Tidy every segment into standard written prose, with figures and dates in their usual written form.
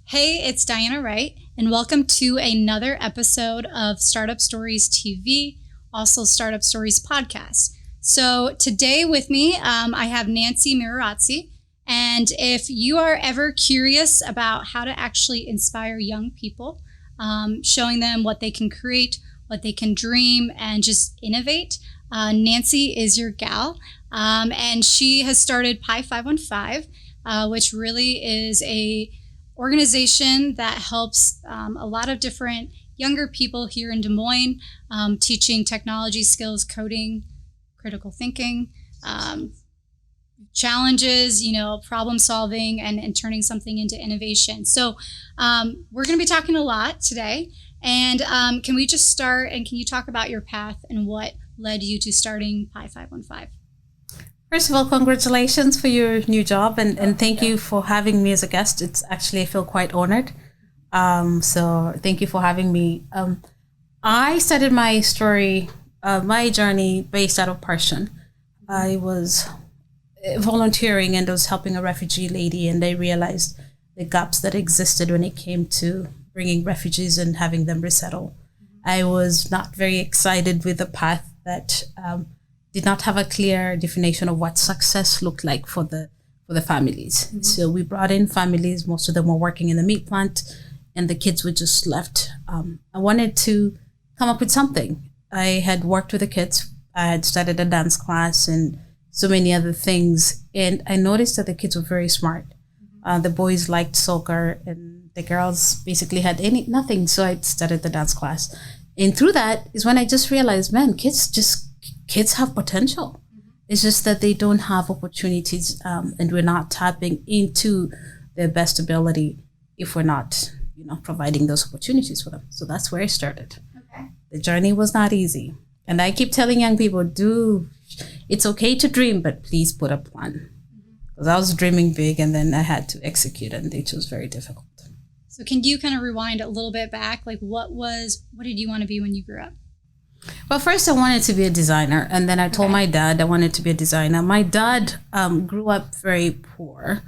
Hey, it's Diana Wright, and welcome to another episode of Startup Stories TV, also Startup Stories Podcast. So today with me, I have Nancy Mwirotsi, and if you are ever curious about how to actually inspire young people, showing them what they can create, what they can dream, and just innovate, Nancy is your gal, and she has started Pi 515, which really is a organization that helps a lot of different younger people here in Des Moines, teaching technology skills, coding, critical thinking, challenges, problem solving, and turning something into innovation. So we're going to be talking a lot today. And can we just start, and can you talk about your path and what led you to starting Pi 515? First of all, congratulations for your new job, and thank you for having me as a guest. It's actually, I feel quite honored. So thank you for having me. I started my story, my journey based out of passion. I was volunteering and I was helping a refugee lady, and I realized the gaps that existed when it came to bringing refugees and having them resettle. I was not very excited with the path that did not have a clear definition of what success looked like for the families. Mm-hmm. So we brought in families, most of them were working in the meat plant, and the kids were just left. I wanted to come up with something. I had worked with the kids. I had started a dance class and so many other things. And I noticed that the kids were very smart. The boys liked soccer and the girls basically had nothing. So I started the dance class. And through that is when I just realized, man, kids have potential. It's just that they don't have opportunities, and we're not tapping into their best ability if we're not, providing those opportunities for them. So that's where I started. Okay. The journey was not easy. And I keep telling young people, it's okay to dream, but please put a plan. Because I was dreaming big and then I had to execute, and it was very difficult. So can you kind of rewind a little bit back? Like what did you want to be when you grew up? Well, first I wanted to be a designer, and then I told my dad I wanted to be a designer. My dad grew up very poor.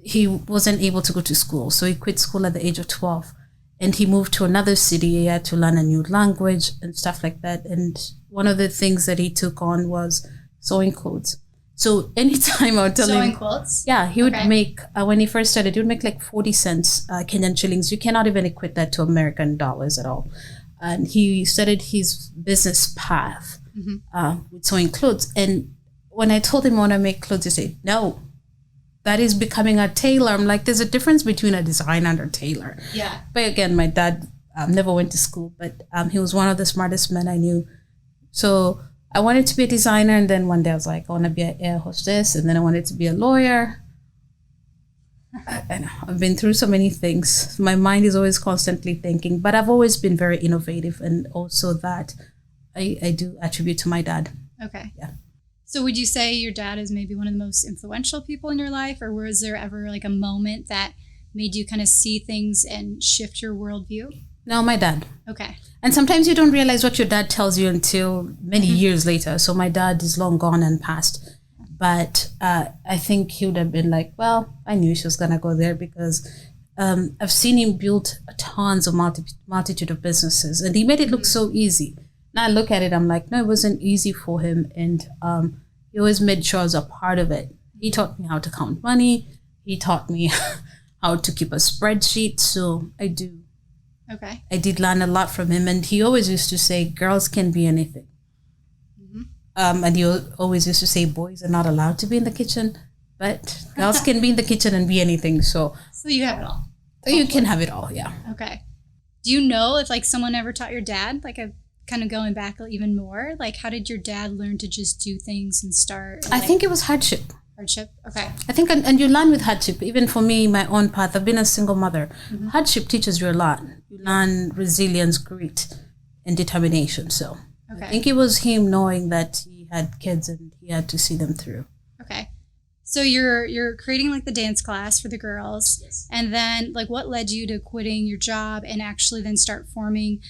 He wasn't able to go to school, so he quit school at the age of 12, and he moved to another city. He had to learn a new language and stuff like that. And one of the things that he took on was sewing clothes. So anytime I would tell him... Sewing clothes? Yeah, he would make, when he first started, he would make like 40 cents Kenyan shillings. You cannot even equate that to American dollars at all. And he started his business path with sewing clothes. And when I told him I want to make clothes, he said, no, that is becoming a tailor. I'm like, there's a difference between a designer and a tailor. Yeah. But again, my dad never went to school, but he was one of the smartest men I knew. So I wanted to be a designer. And then one day I was like, I want to be an air hostess. And then I wanted to be a lawyer. I know, I've been through so many things. My mind is always constantly thinking, but I've always been very innovative, and also that I do attribute to my dad. Okay. Yeah. So would you say your dad is maybe one of the most influential people in your life, or was there ever like a moment that made you kind of see things and shift your worldview? No, my dad. Okay. And sometimes you don't realize what your dad tells you until many years later. So my dad is long gone and passed. But I think he would have been like, well, I knew she was going to go there, because I've seen him build tons of multitude of businesses, and he made it look so easy. Now I look at it, I'm like, no, it wasn't easy for him. And he always made sure I was a part of it. He taught me how to count money. He taught me how to keep a spreadsheet. So I do. Okay. I did learn a lot from him. And he always used to say, girls can be anything. And he always used to say boys are not allowed to be in the kitchen, but girls can be in the kitchen and be anything. So you have it all. You can have it all, yeah. Okay. Do you know if like someone ever taught your dad, like a kind of going back even more, like how did your dad learn to just do things and start? I think it was hardship. Hardship? Okay. I think, and you learn with hardship. Even for me, my own path, I've been a single mother. Hardship teaches you a lot. You learn resilience, grit, and determination. So okay. I think it was him knowing that he had kids and he had to see them through. Okay. So you're creating like the dance class for the girls. Yes. And then like what led you to quitting your job and actually then start forming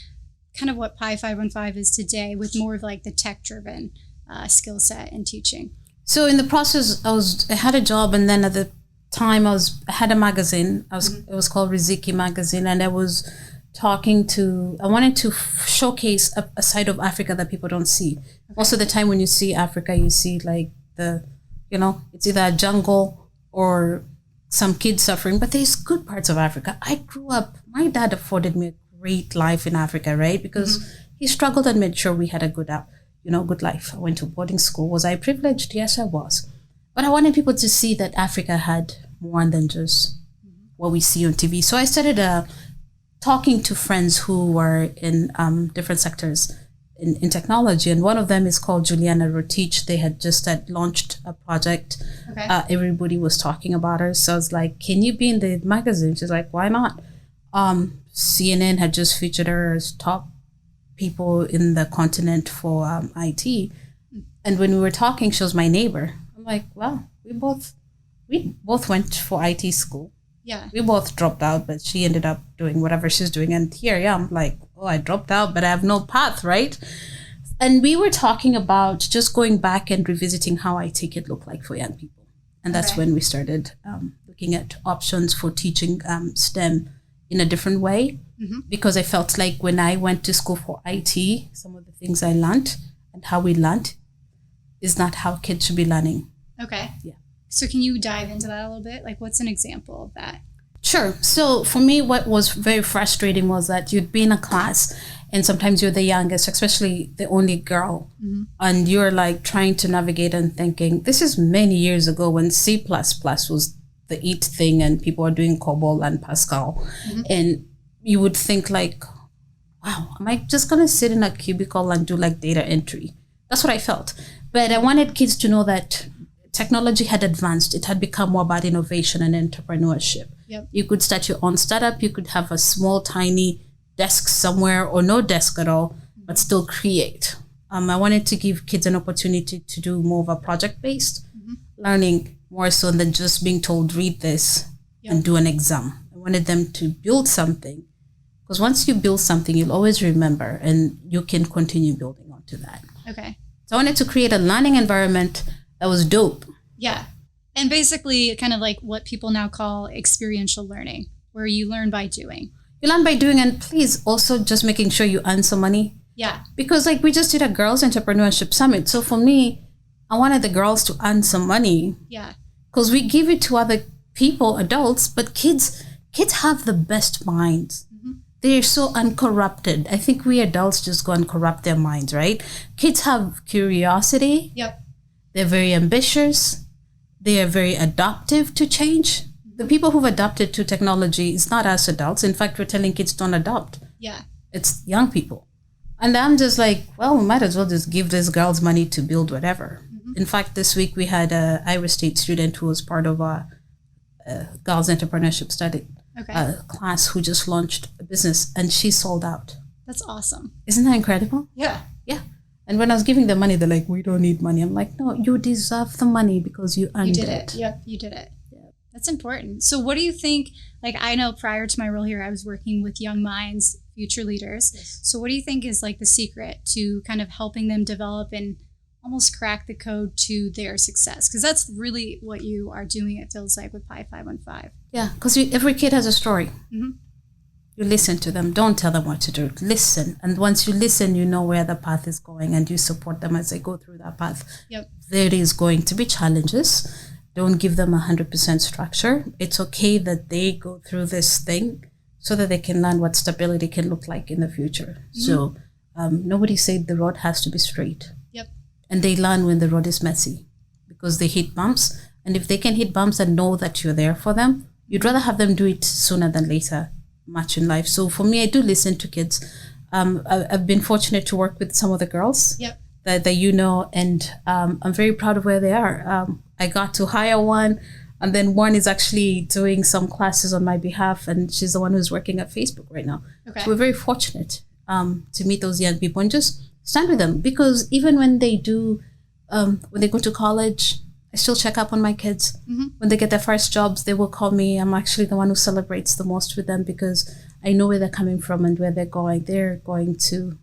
kind of what Pi 515 is today, with more of like the tech-driven skill set and teaching? So in the process, I had a job, and then at the time I had a magazine. It was called Refugee magazine, and I was I wanted to showcase a side of Africa that people don't see. Okay. Most of the time when you see Africa, you see like it's either a jungle or some kids suffering, but there's good parts of Africa. I grew up, my dad afforded me a great life in Africa, right? Because he struggled and made sure we had a good life. I went to boarding school. Was I privileged? Yes, I was. But I wanted people to see that Africa had more than just what we see on TV. So I started talking to friends who were in different sectors in technology. And one of them is called Juliana Rotich. They had just launched a project. Okay. Everybody was talking about her. So I was like, can you be in the magazine? She's like, why not? CNN had just featured her as top people in the continent for IT. And when we were talking, she was my neighbor. I'm like, well, we both went for IT school. Yeah. We both dropped out, but she ended up doing whatever she's doing. And here I am like, oh, I dropped out, but I have no path, right? And we were talking about just going back and revisiting how IT could look like for young people. And that's when we started looking at options for teaching STEM in a different way. Because I felt like when I went to school for IT, some of the things I learned and how we learned is not how kids should be learning. Okay. Yeah. So can you dive into that a little bit? Like, what's an example of that? Sure. So for me, what was very frustrating was that you'd be in a class and sometimes you're the youngest, especially the only girl, and you're like trying to navigate and thinking, this is many years ago when C++ was the it thing and people were doing COBOL and Pascal. And you would think like, wow, am I just going to sit in a cubicle and do like data entry? That's what I felt. But I wanted kids to know that technology had advanced. It had become more about innovation and entrepreneurship. Yep. You could start your own startup. You could have a small, tiny desk somewhere or no desk at all, but still create. I wanted to give kids an opportunity to do more of a project-based learning, more so than just being told, read this and do an exam. I wanted them to build something, because once you build something, you'll always remember and you can continue building onto that. Okay. So I wanted to create a learning environment that was dope. Yeah. And basically kind of like what people now call experiential learning, where you learn by doing. You learn by doing, and please also just making sure you earn some money. Yeah. Because like we just did a girls entrepreneurship summit. So for me, I wanted the girls to earn some money. Yeah. Because we give it to other people, adults, but kids have the best minds. They're so uncorrupted. I think we adults just go and corrupt their minds, right? Kids have curiosity. Yep. They're very ambitious. They are very adaptive to change. The people who've adapted to technology is not us adults. In fact, we're telling kids don't adopt. Yeah. It's young people. And I'm just like, well, we might as well just give these girls money to build whatever. In fact, this week we had a Iowa State student who was part of a girls entrepreneurship study class who just launched a business, and she sold out. That's awesome. Isn't that incredible? Yeah. Yeah. And when I was giving them money, they're like, we don't need money. I'm like, no, you deserve the money because you earned it. You did it. Yep, you did it. Yep. That's important. So what do you think, like I know prior to my role here, I was working with young minds, future leaders. Yes. So what do you think is like the secret to kind of helping them develop and almost crack the code to their success? Because that's really what you are doing, it feels like, with Pi 515. Yeah, because every kid has a story. You listen to them. Don't tell them what to do. Listen. And once you listen, you know where the path is going and you support them as they go through that path. Yep. There is going to be challenges. Don't give them 100% structure. It's okay that they go through this thing so that they can learn what stability can look like in the future. So nobody said the road has to be straight. Yep. And they learn when the road is messy because they hit bumps. And if they can hit bumps and know that you're there for them, you'd rather have them do it sooner than later, much in life. So for me, I do listen to kids. I've been fortunate to work with some of the girls that you know, and I'm very proud of where they are. I got to hire one, and then one is actually doing some classes on my behalf, and she's the one who's working at Facebook right now. Okay. So we're very fortunate to meet those young people and just stand with them, because even when they do, when they go to college, I still check up on my kids. When they get their first jobs, they will call me. I'm actually the one who celebrates the most with them because I know where they're coming from and where they're going. They're going to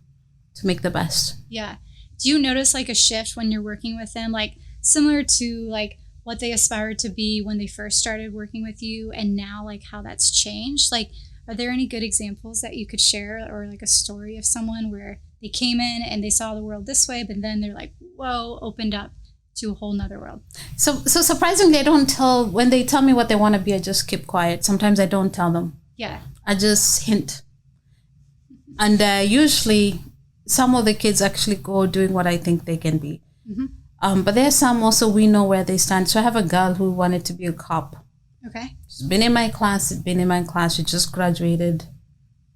make the best. Yeah. Do you notice like a shift when you're working with them, like similar to like what they aspired to be when they first started working with you, and now like how that's changed? Like, are there any good examples that you could share, or like a story of someone where they came in and they saw the world this way, but then they're like, whoa, opened up to a whole nother world? So surprisingly, I don't tell, when they tell me what they want to be, I just keep quiet. Sometimes I don't tell them. Yeah. I just hint. And usually some of the kids actually go doing what I think they can be. Mm-hmm. But there's some also, we know where they stand. So I have a girl who wanted to be a cop. Okay. She's been in my class, she just graduated.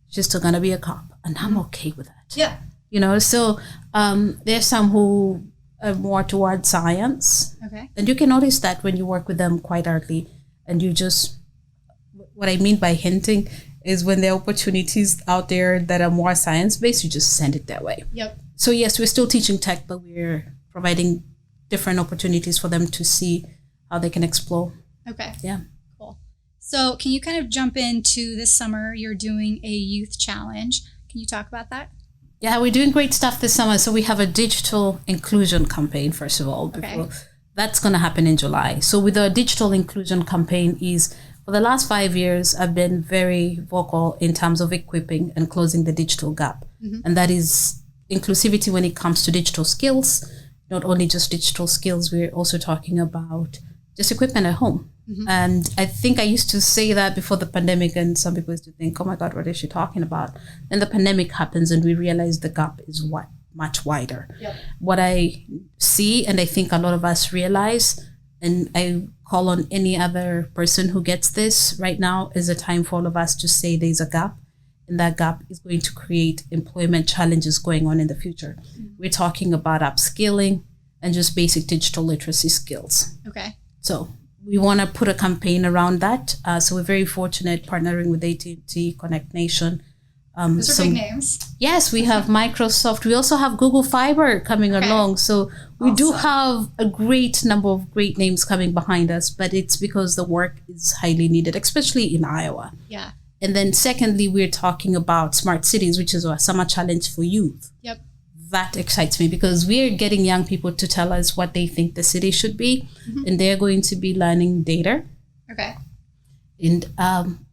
She's still going to be a cop. And I'm okay with that. Yeah. You know, so there's some who are more towards science. Okay. And you can notice that when you work with them quite early. And you just, what I mean by hinting is when there are opportunities out there that are more science-based, you just send it that way. Yep. So yes, we're still teaching tech, but we're providing different opportunities for them to see how they can explore. Okay. Yeah. Cool. So can you kind of jump into this summer? You're doing a youth challenge. Can you talk about that? Yeah, we're doing great stuff this summer. So we have a digital inclusion campaign, first of all. Okay. That's going to happen in July. So with our digital inclusion campaign is, for the last 5 years, I've been very vocal in terms of equipping and closing the digital gap. Mm-hmm. And that is inclusivity when it comes to digital skills. Not only just digital skills, we're also talking about just equipment at home. Mm-hmm. And I think I used to say that before the pandemic, and some people used to think, oh my God, what is she talking about? Then the pandemic happens and we realize the gap is much wider. Yep. What I see, and I think a lot of us realize, and I call on any other person who gets this right now, is a time for all of us to say there's a gap, and that gap is going to create employment challenges going on in the future. Mm-hmm. We're talking about upskilling and just basic digital literacy skills. Okay. So we want to put a campaign around that. So we're very fortunate partnering with AT&T, Connect Nation. Those are big names. Yes, we have Microsoft. We also have Google Fiber coming along. So we do have a great number of great names coming behind us, but it's because the work is highly needed, especially in Iowa. Yeah. And then secondly, we're talking about smart cities, which is a summer challenge for youth. Yep. That excites me because we're getting young people to tell us what they think the city should be. Mm-hmm. And they're going to be learning data. Okay. And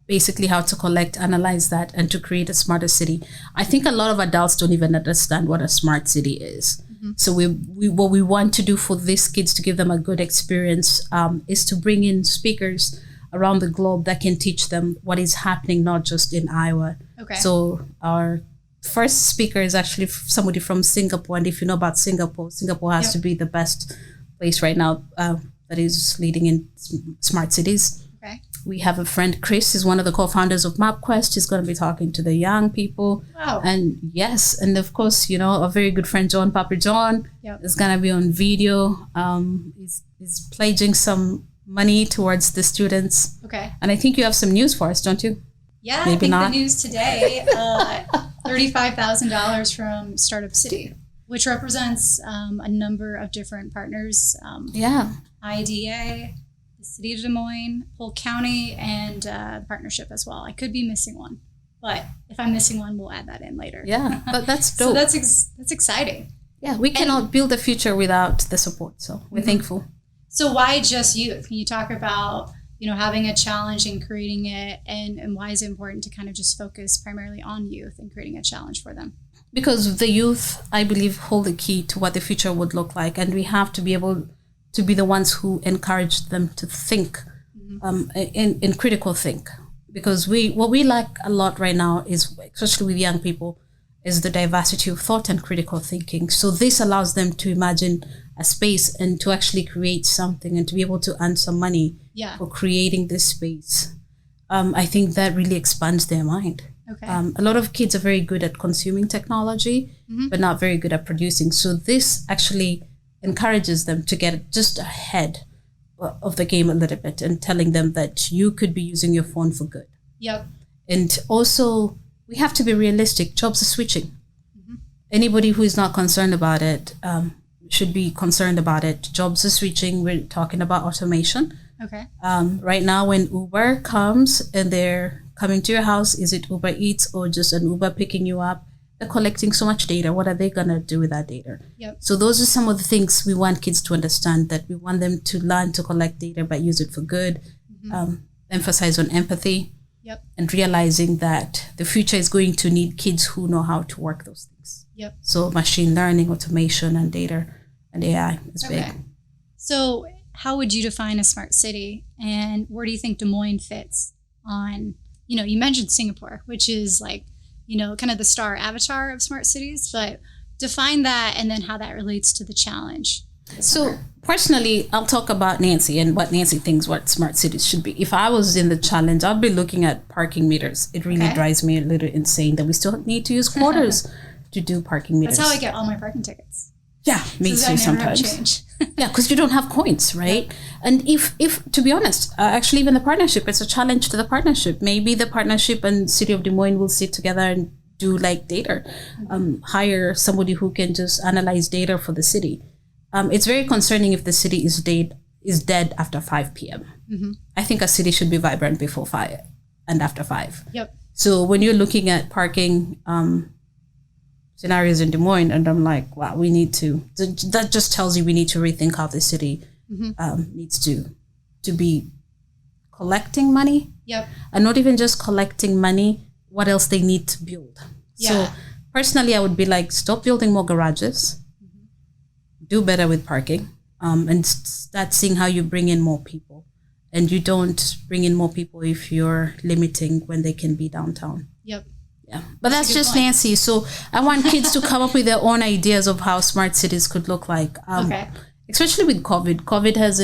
basically how to collect, analyze that, and to create a smarter city. I think a lot of adults don't even understand what a smart city is. Mm-hmm. So what we want to do for these kids to give them a good experience is to bring in speakers around the globe that can teach them what is happening, not just in Iowa. Okay. So our first speaker is actually somebody from Singapore. And if you know about Singapore has to be the best place right now that is leading in smart cities. Okay. We have a friend, Chris, is one of the co-founders of MapQuest. He's going to be talking to the young people. Wow. And yes, and of course, a very good friend, Papa John, is going to be on video. He's pledging some money towards the students. Okay. And I think you have some news for us, don't you? Yeah, Maybe I think not. The news today, $35,000 from Startup City, which represents a number of different partners. IDA, the City of Des Moines, Polk County, and partnership as well. I could be missing one, but if I'm missing one, we'll add that in later. Yeah, that's dope. So that's exciting. Yeah, we cannot build a future without the support, so we're thankful. So why just youth? Can you talk about having a challenge and creating it, and why is it important to kind of just focus primarily on youth and creating a challenge for them? Because the youth, I believe, hold the key to what the future would look like, and we have to be able to be the ones who encourage them to think, in critical think. Because what we lack a lot right now is, especially with young people, is the diversity of thought and critical thinking. So this allows them to imagine a space and to actually create something and to be able to earn some money for creating this space. I think that really expands their mind. Okay. A lot of kids are very good at consuming technology, but not very good at producing. So this actually encourages them to get just ahead of the game a little bit and telling them that you could be using your phone for good. Yep. And also, we have to be realistic. Jobs are switching. Anybody who is not concerned about it should be concerned about it. Jobs are switching. We're talking about automation. Okay. Right now, when Uber comes and they're coming to your house, is it Uber Eats or just an Uber picking you up they're collecting so much data. What are they going to do with that data? Yep. So those are some of the things we want kids to understand, that we want them to learn to collect data, but use it for good, emphasize on empathy, Yep. and realizing that the future is going to need kids who know how to work those things. Yep. So machine learning, automation, and data and AI is big. So how would you define a smart city, and where do you think Des Moines fits on, you mentioned Singapore, which is like, kind of the star avatar of smart cities, but define that and then how that relates to the challenge. So personally, I'll talk about Nancy and what Nancy thinks what smart cities should be. If I was in the challenge, I'd be looking at parking meters. It really drives me a little insane that we still need to use quarters to do parking meters. That's how I get all my parking tickets. Yeah, me too sometimes. Yeah, because you don't have coins, right? Yep. And if to be honest, actually even the partnership, it's a challenge to the partnership. Maybe the partnership and City of Des Moines will sit together and do like data, hire somebody who can just analyze data for the city. It's very concerning if the city is dead after 5 p.m. Mm-hmm. I think a city should be vibrant before 5 and after 5. Yep. So when you're looking at parking scenarios in Des Moines, and I'm like, wow, we need to. That just tells you we need to rethink how the city needs to be collecting money. Yep. And not even just collecting money. What else they need to build. Yeah. So personally, I would be like, stop building more garages. Do better with parking, and start seeing how you bring in more people. And you don't bring in more people if you're limiting when they can be downtown. Yep. Yeah, but that's just point. Nancy. So I want kids to come up with their own ideas of how smart cities could look like. Especially with COVID. COVID has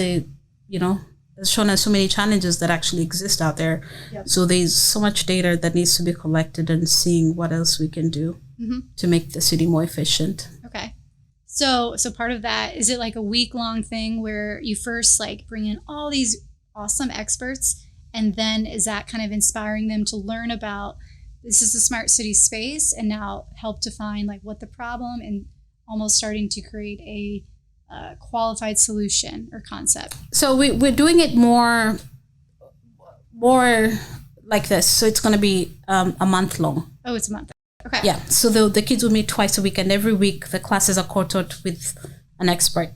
has shown us so many challenges that actually exist out there. Yep. So there's so much data that needs to be collected, and seeing what else we can do to make the city more efficient. Okay. So part of that, is it like a week-long thing where you first like bring in all these awesome experts, and then is that kind of inspiring them to learn about this is a smart city space, and now help define like what the problem, and almost starting to create a qualified solution or concept? So we're doing it more like this. So it's going to be a month long. Oh, it's a month. Okay. Yeah. So the kids will meet twice a week, and every week the classes are co-taught with an expert.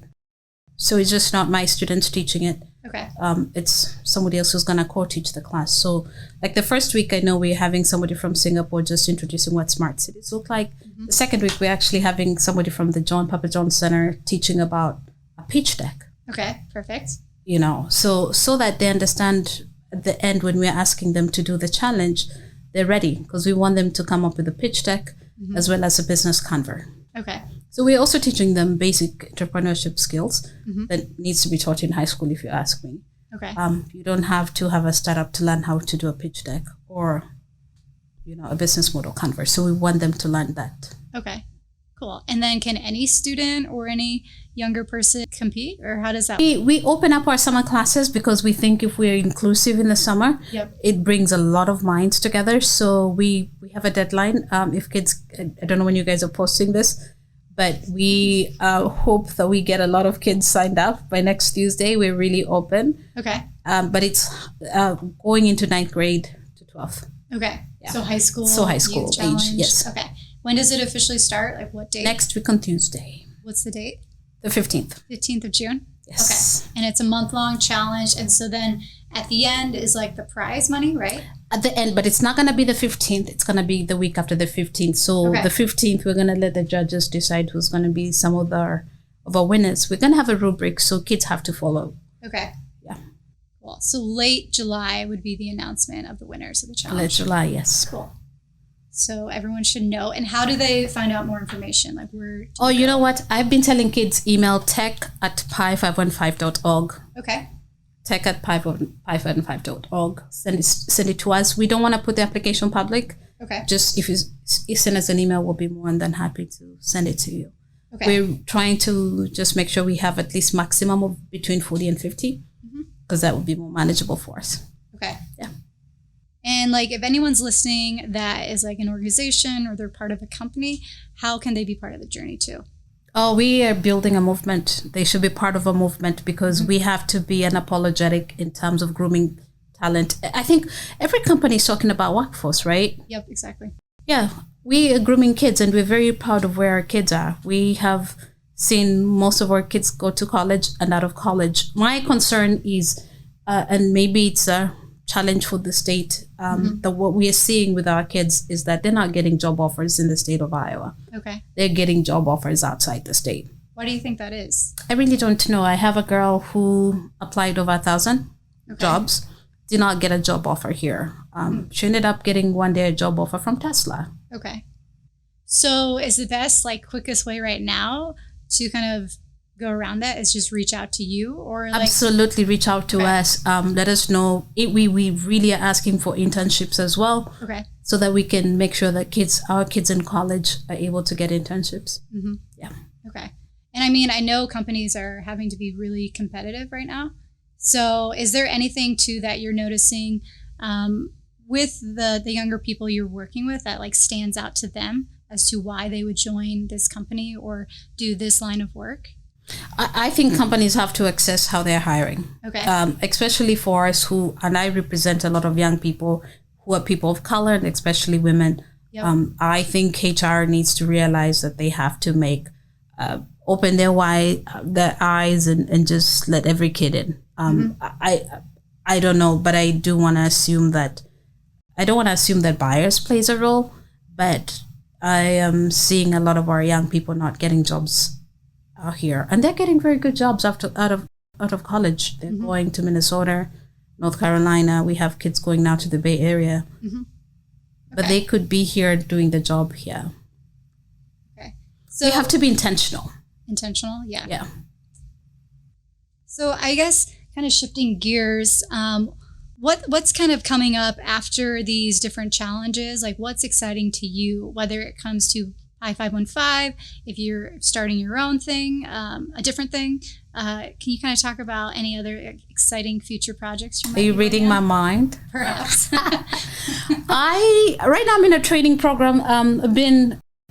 So it's just not my students teaching it. Okay. It's somebody else who's going to co-teach the class. So like the first week, I know we're having somebody from Singapore just introducing what smart cities look like. Mm-hmm. The second week, we're actually having somebody from the John Papa John Center teaching about a pitch deck. Okay, perfect. So that they understand at the end when we're asking them to do the challenge, they're ready, because we want them to come up with a pitch deck as well as a business canvas. Okay. So we're also teaching them basic entrepreneurship skills that needs to be taught in high school, if you ask me. Okay. You don't have to have a startup to learn how to do a pitch deck or, a business model canvas. So we want them to learn that. Okay. Cool. And then can any student or any younger person compete, or how does that work? We open up our summer classes because we think if we're inclusive in the summer, it brings a lot of minds together. So we have a deadline. If kids, I don't know when you guys are posting this, but we hope that we get a lot of kids signed up by next Tuesday. We're really open. Okay. But it's going into 9th grade to 12th. Okay. Yeah. So high school. Age. Yes. Okay. When does it officially start? Like what date? Next week on Tuesday. What's the date? The 15th. 15th of June? Yes. Okay. And it's a month-long challenge. And so then at the end is like the prize money, right? At the end, but it's not going to be the 15th. It's going to be the week after the 15th. So the 15th, we're going to let the judges decide who's going to be some of our winners. We're going to have a rubric, so kids have to follow. Okay. Yeah. Cool. So late July would be the announcement of the winners of the challenge. Late July, yes. Cool. So everyone should know. And how do they find out more information? Like you know what? I've been telling kids, email tech@pi515.org. Okay. tech@pi515.org. Send it to us. We don't want to put the application public. Okay. Just if you send us an email, we'll be more than happy to send it to you. Okay. We're trying to just make sure we have at least maximum of between 40 and 50, because that would be more manageable for us. Okay. Yeah. And like if anyone's listening that is like an organization or they're part of a company, how can they be part of the journey too? Oh, we are building a movement. They should be part of a movement, because we have to be unapologetic in terms of grooming talent. I think every company is talking about workforce, right? Yep, exactly. Yeah. we are grooming kids, and we're very proud of where our kids are. We have seen most of our kids go to college and out of college. My concern is, and maybe it's a challenge for the state, that what we are seeing with our kids is that they're not getting job offers in the state of Iowa. Okay. They're getting job offers outside the state. Why do you think that is? I really don't know. I have a girl who applied over 1,000 jobs, did not get a job offer here. She ended up getting one day a job offer from Tesla. Okay. So is the best, like, quickest way right now to kind of go around that is just reach out to you, or like absolutely reach out to us. Let us know. We really are asking for internships as well. Okay. So that we can make sure that our kids in college are able to get internships. Mm-hmm. Yeah. Okay. And I mean, I know companies are having to be really competitive right now. So is there anything too that you're noticing with the younger people you're working with that like stands out to them as to why they would join this company or do this line of work? I think companies have to assess how they're hiring. Okay. Especially for us and I represent a lot of young people who are people of color, and especially women. Yep. I think HR needs to realize that they have to open their eyes and just let every kid in. I don't know, but I do want to assume that I don't want to assume that bias plays a role, but I am seeing a lot of our young people not getting jobs out here, and they're getting very good jobs out of college. They're going to Minnesota, North Carolina. We have kids going now to the Bay Area, but they could be here doing the job here. Okay, so you have to be intentional. Intentional, yeah. Yeah. So I guess kind of shifting gears, what's kind of coming up after these different challenges? Like, what's exciting to you, whether it comes to I-515, if you're starting your own thing, a different thing? Can you kind of talk about any other exciting future projects you might Are you be reading my mind? Perhaps. Right now I'm in a training program.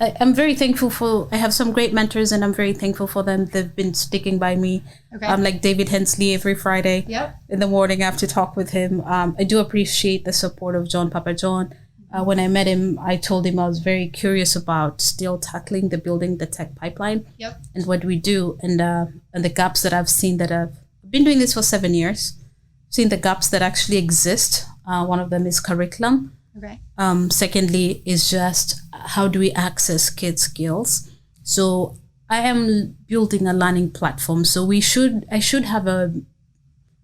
I'm very thankful I have some great mentors, and I'm very thankful for them. They've been sticking by me. Okay. Like David Hensley every Friday in the morning. I have to talk with him. I do appreciate the support of Papa John. When I met him, I told him I was very curious about still tackling building the tech pipeline and what we do, and the gaps that I've seen that I've been doing this for 7 years. Seen the gaps that actually exist. One of them is curriculum. Okay. Secondly is just how do we access kids' skills? So I am building a learning platform. So I should have a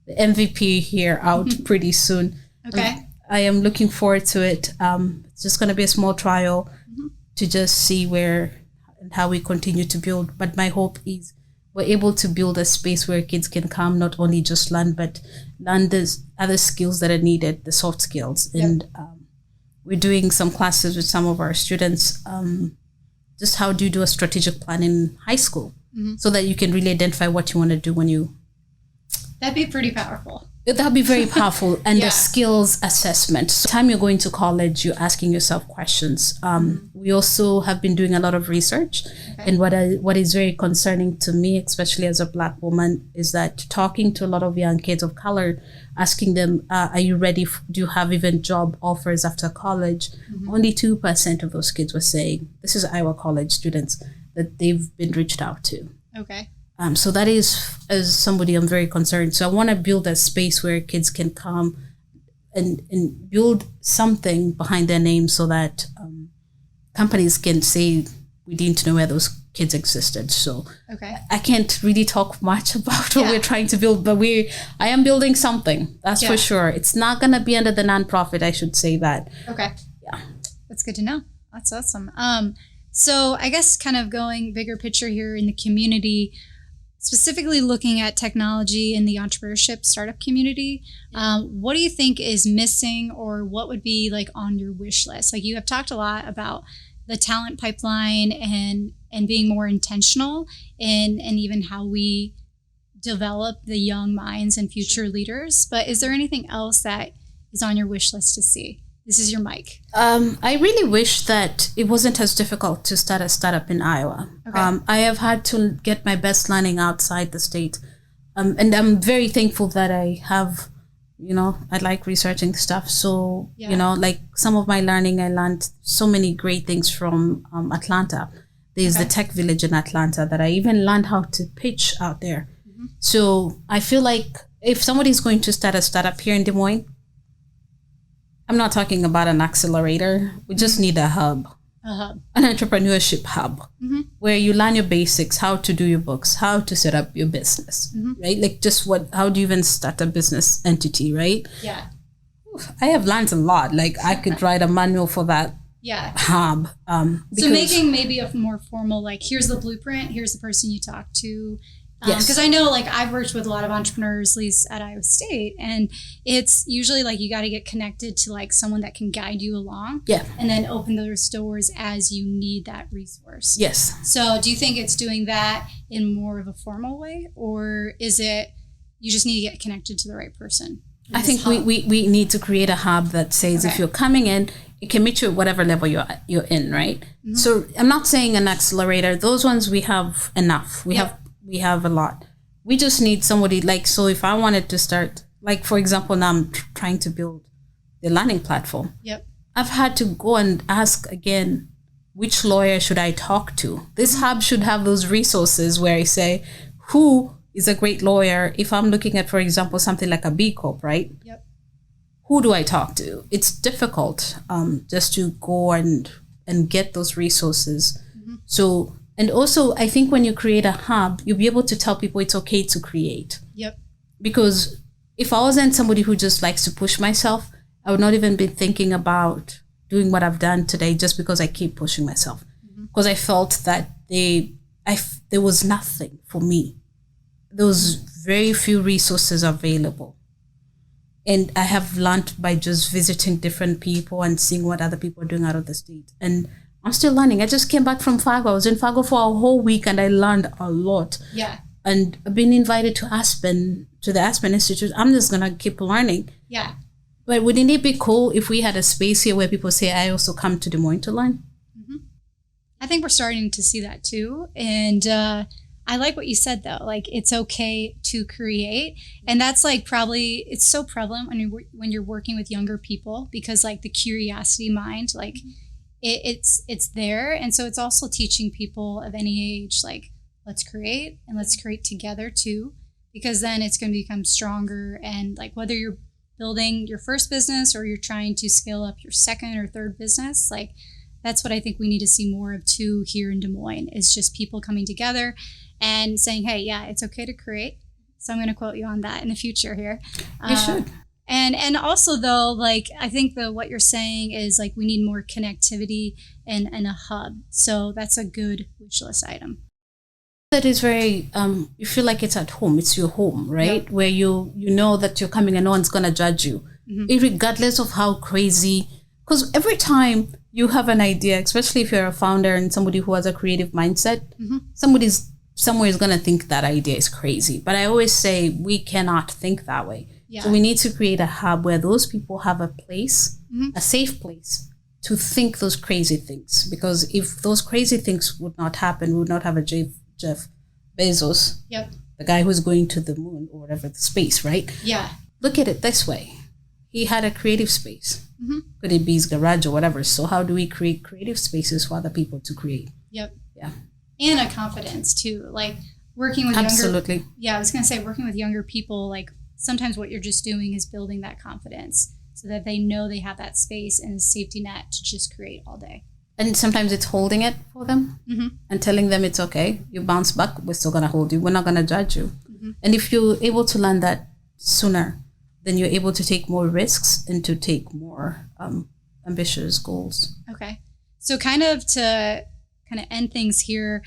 MVP here out pretty soon. Okay. I am looking forward to it. It's just going to be a small trial to just see where and how we continue to build. But my hope is we're able to build a space where kids can come, not only just learn, but learn the other skills that are needed, the soft skills. And we're doing some classes with some of our students, just how do you do a strategic plan in high school so that you can really identify what you want to do when you... That'd be pretty powerful. That'd be very powerful. And the skills assessment. So time you're going to college, you're asking yourself questions. We also have been doing a lot of research. And what is very concerning to me, especially as a Black woman, is that talking to a lot of young kids of color, asking them, are you ready? Do you have even job offers after college? Only 2% of those kids were saying, this is Iowa college students, that they've been reached out to. Okay. So that is, as somebody, I'm very concerned. So I want to build a space where kids can come and build something behind their name so that companies can say, we didn't know where those kids existed. So I can't really talk much about what we're trying to build, but I am building something, that's for sure. It's not going to be under the nonprofit, I should say that. Okay. Yeah. That's good to know. That's awesome. So I guess kind of going bigger picture here in the community, specifically looking at technology in the entrepreneurship startup community, what do you think is missing, or what would be like on your wish list? Like, you have talked a lot about the talent pipeline and being more intentional and even how we develop the young minds and future leaders. But is there anything else that is on your wish list to see? This is your mic. I really wish that it wasn't as difficult to start a startup in Iowa. Okay. I have had to get my best learning outside the state. And I'm very thankful that I have I like researching stuff. So, Yeah. like some of my learning, I learned so many great things from Atlanta. There's the tech village in Atlanta that I even learned how to pitch out there. So I feel like if somebody's going to start a startup here in Des Moines, I'm not talking about an accelerator. We just need a hub, an entrepreneurship hub, where you learn your basics, how to do your books, how to set up your business, right? Like how do you even start a business entity, right? Yeah. I have learned a lot. Like I could write a manual for that hub. So making maybe a more formal, like here's the blueprint, here's the person you talk to. Because I know, like, I've worked with a lot of entrepreneurs, at least at Iowa State, and it's usually like you got to get connected to like someone that can guide you along, and then open those doors as you need that resource. Yes. So, do you think it's doing that in more of a formal way, or is it you just need to get connected to the right person? I think we need to create a hub that says if you're coming in, it can meet you at whatever level you're in, right? So I'm not saying an accelerator; those ones we have enough. We have a lot. We just need somebody so if I wanted to start, like, for example, now I'm trying to build the learning platform. I've had to go and ask again, which lawyer should I talk to? This hub should have those resources where I say, who is a great lawyer? If I'm looking at, for example, something like a B Corp, right? Who do I talk to? It's difficult just to go and get those resources. So, and also, I think when you create a hub, you'll be able to tell people it's okay to create. Because if I wasn't somebody who just likes to push myself, I would not even be thinking about doing what I've done today just because I keep pushing myself. Because I felt that there was nothing for me. There was very few resources available. And I have learned by just visiting different people and seeing what other people are doing out of the state. And I'm still learning. I just came back from Fargo. I was in Fargo for a whole week and I learned a lot. And I've been invited to the Aspen Institute. I'm just going to keep learning. But wouldn't it be cool if we had a space here where people say, I also come to Des Moines to learn? I think we're starting to see that too. And I like what you said, though. Like, it's okay to create. And that's like probably, it's so prevalent when you're working with younger people because like the curiosity mind, like it's there. And so it's also teaching people of any age, like, let's create and let's create together too, because then it's going to become stronger. And like, whether you're building your first business or you're trying to scale up your second or third business, like, that's what I think we need to see more of too here in Des Moines, is just people coming together and saying, hey, yeah, it's okay to create. So I'm going to quote you on that in the future here. You should. And also, though, like, I think what you're saying is like we need more connectivity and a hub. So that's a good wish list item. That is very, you feel like it's at home. It's your home, right? Where you know that you're coming and no one's going to judge you, regardless of how crazy. Because every time you have an idea, especially if you're a founder and somebody who has a creative mindset, somewhere is going to think that idea is crazy. But I always say we cannot think that way. So we need to create a hub where those people have a place, a safe place to think those crazy things. Because if those crazy things would not happen, we would not have a Jeff Bezos, the guy who's going to the moon or whatever, the space, right? Look at it this way. He had a creative space. Could it be his garage or whatever? So how do we create creative spaces for other people to create? And a confidence too, like working with Absolutely. I was going to say working with younger people, like sometimes what you're just doing is building that confidence so that they know they have that space and a safety net to just create all day. And sometimes it's holding it for them and telling them it's okay. You bounce back, we're still going to hold you. We're not going to judge you. And if you're able to learn that sooner, then you're able to take more risks and to take more ambitious goals. Okay. So to end things here,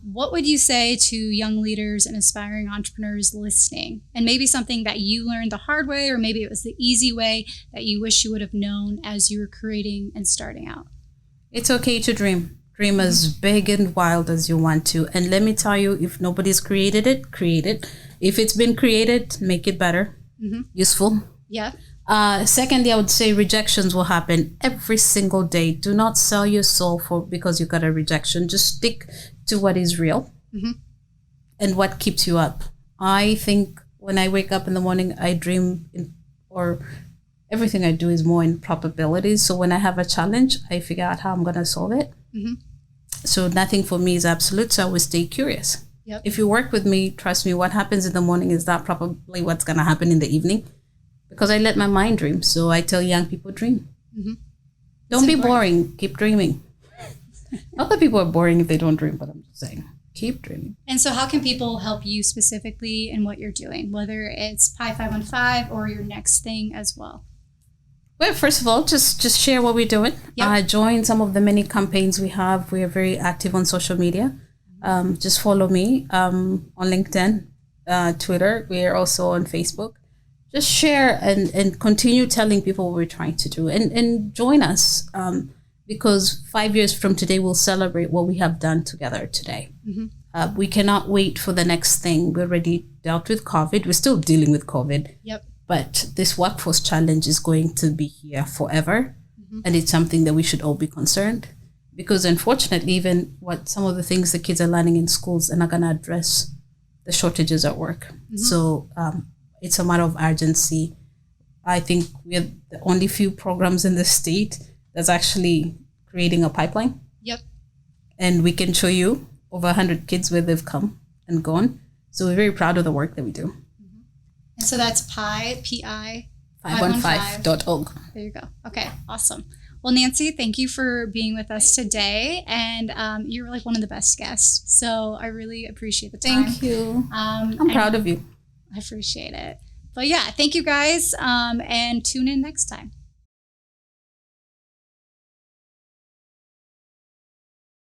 what would you say to young leaders and aspiring entrepreneurs listening? And maybe something that you learned the hard way, or maybe it was the easy way that you wish you would have known as you were creating and starting out. It's okay to dream. Dream as big and wild as you want to. And let me tell you, if nobody's created it, create it. If it's been created, make it better. Useful. Secondly, I would say rejections will happen every single day. Do not sell your soul because you got a rejection. Just stick to what is real and what keeps you up. I think when I wake up in the morning, I dream or everything I do is more in probabilities. So when I have a challenge, I figure out how I'm going to solve it. Mm-hmm. So nothing for me is absolute. So I always stay curious. Yep. If you work with me, trust me, what happens in the morning is not probably what's going to happen in the evening, because I let my mind dream. So I tell young people, dream. Mm-hmm. Don't be boring. Keep dreaming. Not that people are boring if they don't dream, but I'm just saying, keep dreaming. And so how can people help you specifically in what you're doing, whether it's Pi 515 or your next thing as well? Well, first of all, just share what we're doing. Yep. Join some of the many campaigns we have. We are very active on social media. Just follow me on LinkedIn, Twitter. We are also on Facebook. Just share and continue telling people what we're trying to do, and join us, because 5 years from today, we'll celebrate what we have done together today. Mm-hmm. We cannot wait for the next thing. We already dealt with COVID. We're still dealing with COVID. Yep. But this workforce challenge is going to be here forever. Mm-hmm. And it's something that we should all be concerned, because unfortunately, even some of the things the kids are learning in schools are not going to address the shortages at work. Mm-hmm. So it's a matter of urgency. I think we are the only few programs in the state that's actually creating a pipeline. Yep. And we can show you over 100 kids where they've come and gone. So we're very proud of the work that we do. And so that's Pi, P-I, 515.org. There you go. Okay, awesome. Well, Nancy, thank you for being with us today. And you're like one of the best guests. So I really appreciate the time. Thank you. I'm proud of you. I appreciate it. But yeah, thank you guys. And tune in next time.